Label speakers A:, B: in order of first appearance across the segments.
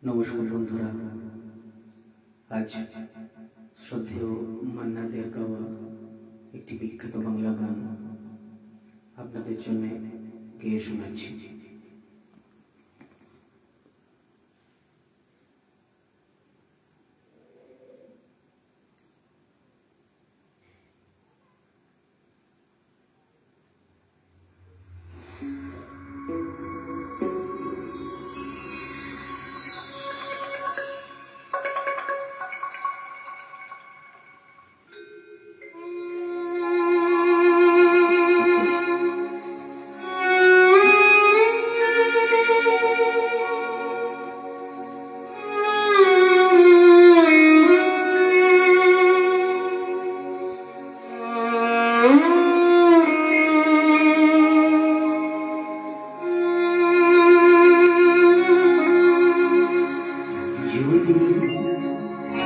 A: নমস্কার বন্ধুরা, আজ শ্রদ্ধেয় মান্না দের গাওয়া একটি বিখ্যাত বাংলা গান আপনাদের জন্য গেয়ে শোনাচ্ছি।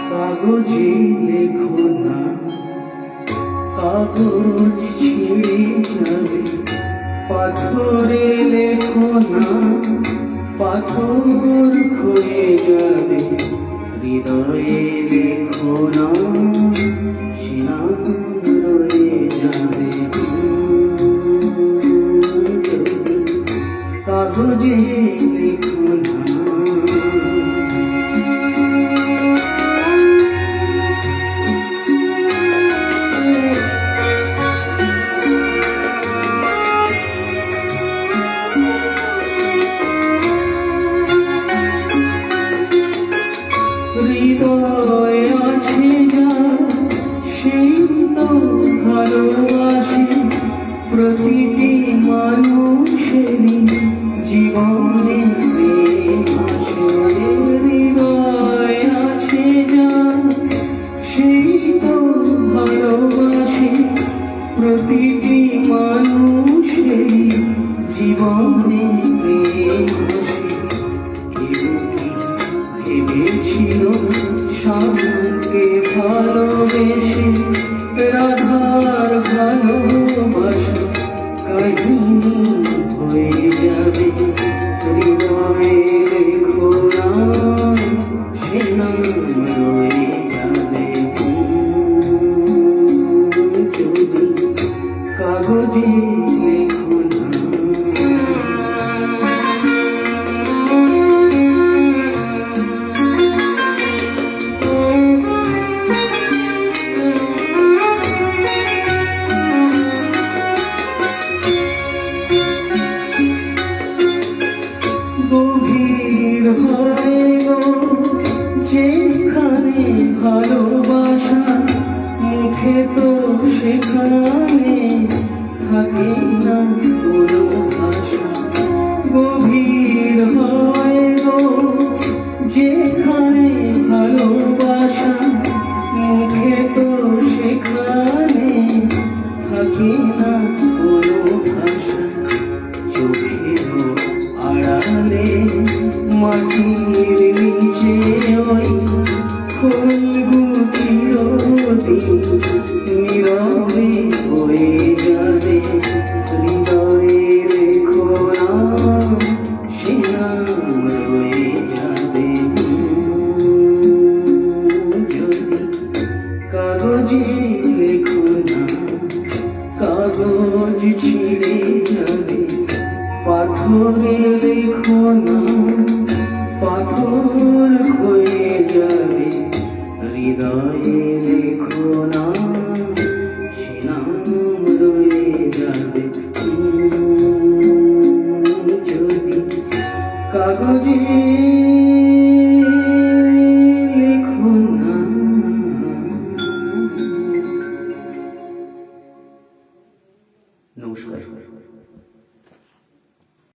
A: কাগজে লেখো না, কাগজ ছিঁড়ে যাবে। পাথরে লেখো না, পাথর ক্ষয়ে যাবে। হৃদয়ে লেখো না, শিরা রয়ে যাবে। কাগজে লেখো না, হৃদয় আছে যা সেই তো ভালোবাসে। প্রতিটি মানুষেরই জীবনে প্রেম আসে। হৃদয় আছে যা সেই তো ভালোবাসে। প্রতিটি মানুষেরই জীবনে প্রেম আসে। ভেবেছিল শ্যামকে ভালোবেসে রাধার ভালোবাসা কাহিনী হয়ে যাবে। হৃদয়ে লেখো না, সে নাম রয়ে যাবে। যদি কাগজে লেখো না, গভীর হয় গো যেখানে ভালোবাসা। মুখে তো সেখানে থাকে না কোনো ভাষা। গভীর হয় গো যেখানে ভালোবাসা। মুখে তো সেখানে থাকে না কোনো ভাষা। চোখেরও আড়ালে মাটির নিচে ওই ফুলগুলো নীরবে হয়ে যাবে। হৃদয়ে রেখো না, সে নাম রয়ে যাবে। যদি কাগজে লেখো না, কাগজ ছিঁড়ে যাবে। পাথরে লেখো না, পাথর ক্ষয়ে যাবে। হৃদয়ে লেখো না, সে নাম রয়ে যাবে। যদি কাগজে